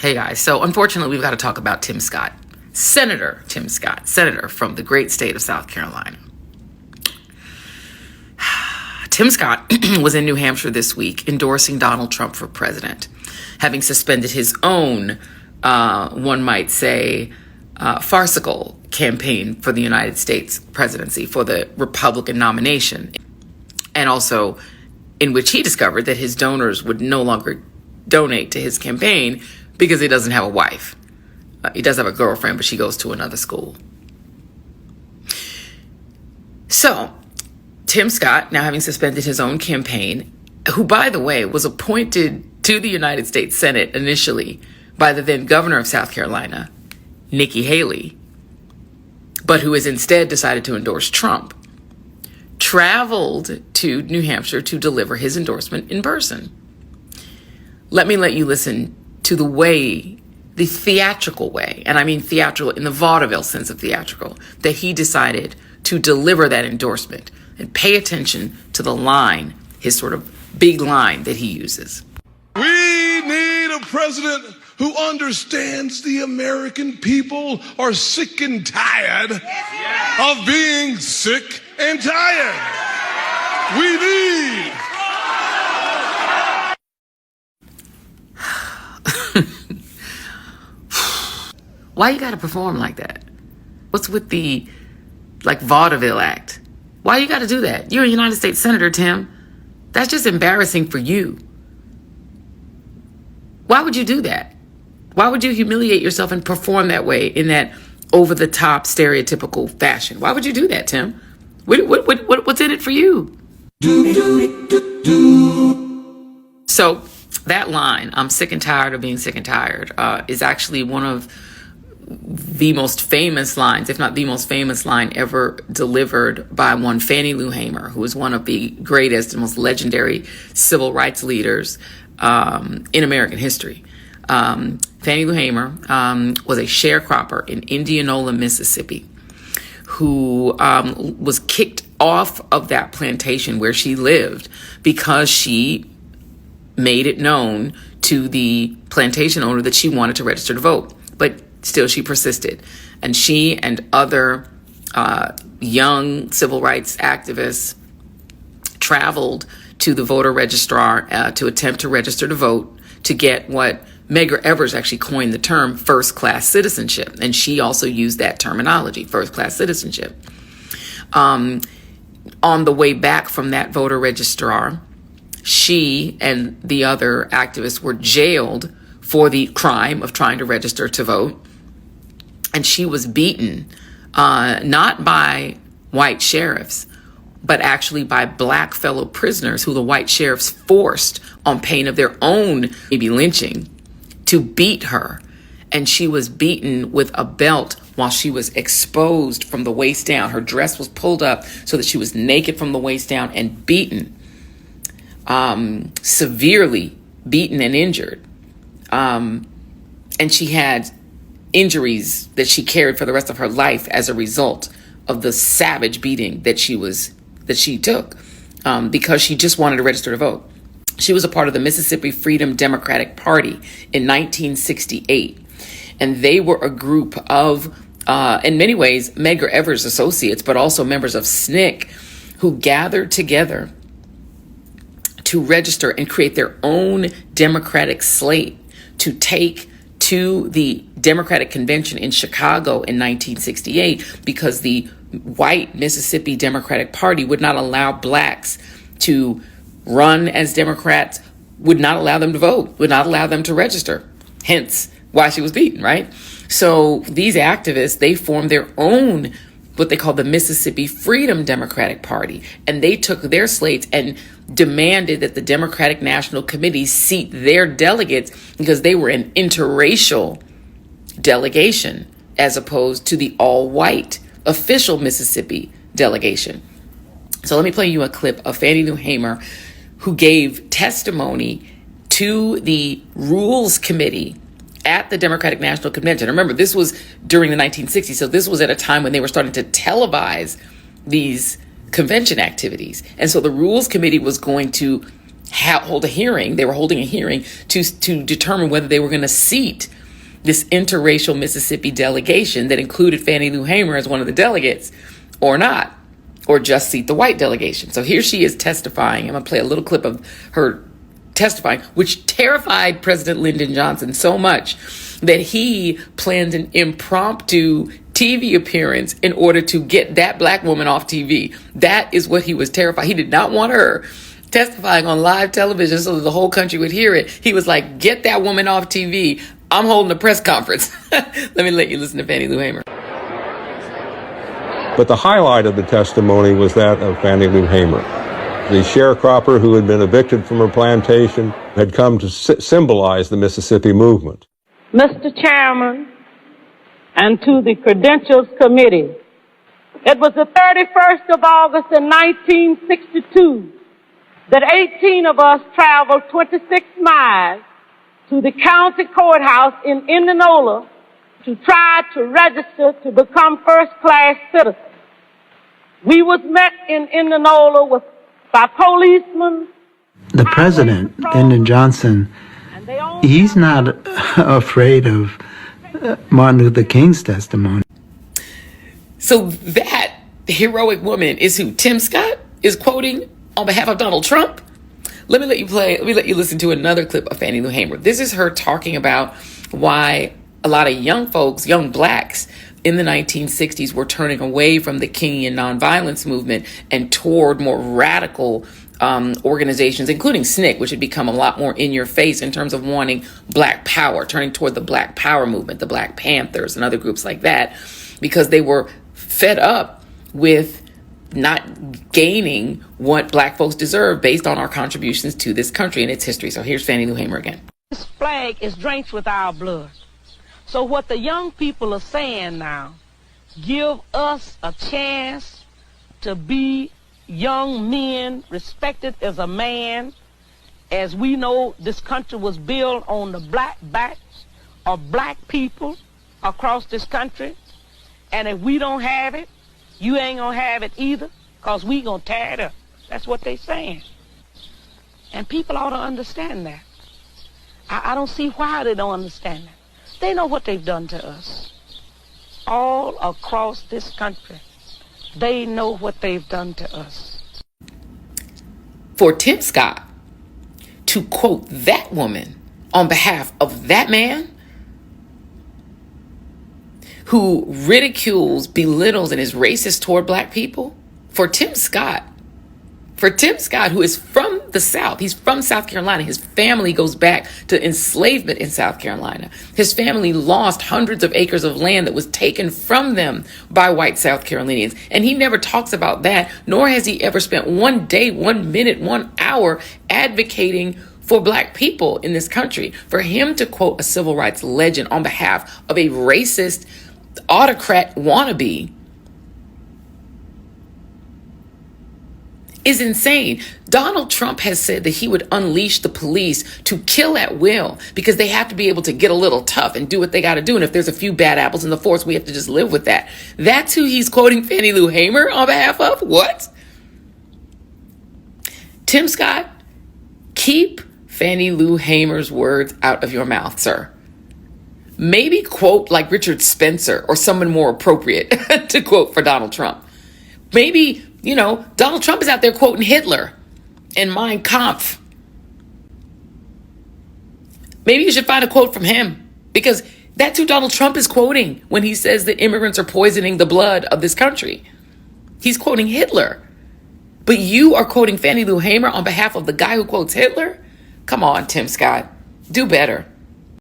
Hey guys, so unfortunately we've got to talk about Tim Scott. Senator Tim Scott, senator from the great state of South Carolina. Tim Scott was in New Hampshire this week endorsing Donald Trump for president, having suspended his own, one might say, farcical campaign for the United States presidency, for the Republican nomination, and also in which he discovered that his donors would no longer donate to his campaign because he doesn't have a wife. He does have a girlfriend, but she goes to another school. So, Tim Scott, now having suspended his own campaign, who, by the way, was appointed to the United States Senate initially by the then governor of South Carolina, Nikki Haley, but who has instead decided to endorse Trump, traveled to New Hampshire to deliver his endorsement in person. Let you listen to the theatrical way, and I mean theatrical in the vaudeville sense of theatrical, that he decided to deliver that endorsement, and pay attention to the line, his sort of big line that he uses. We need a president who understands the American people are sick and tired of being sick and tired. We need... Why you gotta perform like that? What's with the, vaudeville act? Why you gotta do that? You're a United States Senator, Tim. That's just embarrassing for you. Why would you do that? Why would you humiliate yourself and perform that way in that over-the-top, stereotypical fashion? Why would you do that, Tim? What's in it for you? So that line, I'm sick and tired of being sick and tired, is actually one of the most famous lines, if not the most famous line ever delivered by one Fannie Lou Hamer, who is one of the greatest and most legendary civil rights leaders in American history. Fannie Lou Hamer was a sharecropper in Indianola, Mississippi, who was kicked off of that plantation where she lived because she made it known to the plantation owner that she wanted to register to vote. But still, she persisted. And she and other young civil rights activists traveled to the voter registrar to attempt to register to vote to get what Medgar Evers actually coined the term first-class citizenship. And she also used that terminology, first-class citizenship. On the way back from that voter registrar, she and the other activists were jailed for the crime of trying to register to vote. And she was beaten, not by white sheriffs, but actually by black fellow prisoners who the white sheriffs forced on pain of their own, maybe lynching, to beat her. And she was beaten with a belt while she was exposed from the waist down. Her dress was pulled up so that she was naked from the waist down and beaten, severely beaten and injured. And she had injuries that she carried for the rest of her life as a result of the savage beating that she took, because she just wanted to register to vote. She was a part of the Mississippi Freedom Democratic Party in 1968. And they were a group of, in many ways, Medgar Evers associates, but also members of SNCC, who gathered together to register and create their own Democratic slate to take to the Democratic Convention in Chicago in 1968, because the white Mississippi Democratic Party would not allow blacks to run as Democrats, would not allow them to vote, would not allow them to register. Hence why she was beaten, right? So these activists, they formed their own, what they call the Mississippi Freedom Democratic Party. And they took their slates and demanded that the Democratic National Committee seat their delegates, because they were an interracial delegation as opposed to the all-white official Mississippi delegation. So let me play you a clip of Fannie Lou Hamer, who gave testimony to the Rules Committee at the Democratic National Convention. Remember, this was during the 1960s, so this was at a time when they were starting to televise these convention activities. And so the Rules Committee was going to hold a hearing. They were holding a hearing to determine whether they were going to seat this interracial Mississippi delegation that included Fannie Lou Hamer as one of the delegates or not, or just seat the white delegation. So here she is testifying. I'm going to play a little clip of her testifying, which terrified President Lyndon Johnson so much that he planned an impromptu TV appearance in order to get that black woman off TV. That is what he was terrified. He did not want her testifying on live television so that the whole country would hear it. He was like, get that woman off TV. I'm holding a press conference. Let you listen to Fannie Lou Hamer. But the highlight of the testimony was that of Fannie Lou Hamer. The sharecropper who had been evicted from her plantation had come to symbolize the Mississippi movement. Mr. Chairman, and to the Credentials Committee, it was the 31st of August in 1962 that 18 of us traveled 26 miles to the county courthouse in Indianola to try to register to become first-class citizens. We was met in Indianola by policemen. The president, Lyndon Johnson, he's not afraid of Martin Luther King's testimony. So that heroic woman is who Tim Scott is quoting on behalf of Donald Trump. Let me let you listen to another clip of Fannie Lou Hamer. This is her talking about why a lot of young folks, young blacks in the 1960s were turning away from the Kingian nonviolence movement and toward more radical organizations, including SNCC, which had become a lot more in your face in terms of wanting black power, turning toward the Black Power movement, the Black Panthers and other groups like that, because they were fed up with not gaining what black folks deserve based on our contributions to this country and its history. So here's Fannie Lou Hamer again. This flag is drenched with our blood. So what the young people are saying now, give us a chance to be young men, respected as a man. As we know, this country was built on the black backs of black people across this country. And if we don't have it, you ain't gonna have it either, because we gonna tear it up. That's what they saying. And people ought to understand that. I don't see why they don't understand that. They know what they've done to us. All across this country, they know what they've done to us. For Tim Scott to quote that woman on behalf of that man who ridicules, belittles, and is racist toward black people, for Tim Scott, who is from the South, he's from South Carolina. His family goes back to enslavement in South Carolina. His family lost hundreds of acres of land that was taken from them by white South Carolinians. And he never talks about that, nor has he ever spent 1 day, 1 minute, 1 hour advocating for black people in this country. For him to quote a civil rights legend on behalf of a racist autocrat wannabe is insane. Donald Trump has said that he would unleash the police to kill at will because they have to be able to get a little tough and do what they got to do. And if there's a few bad apples in the force, we have to just live with that. That's who he's quoting Fannie Lou Hamer on behalf of? What? Tim Scott, keep Fannie Lou Hamer's words out of your mouth, sir. Maybe quote like Richard Spencer or someone more appropriate to quote for Donald Trump. Maybe, Donald Trump is out there quoting Hitler and Mein Kampf. Maybe you should find a quote from him, because that's who Donald Trump is quoting when he says that immigrants are poisoning the blood of this country. He's quoting Hitler. But you are quoting Fannie Lou Hamer on behalf of the guy who quotes Hitler? Come on, Tim Scott. Do better.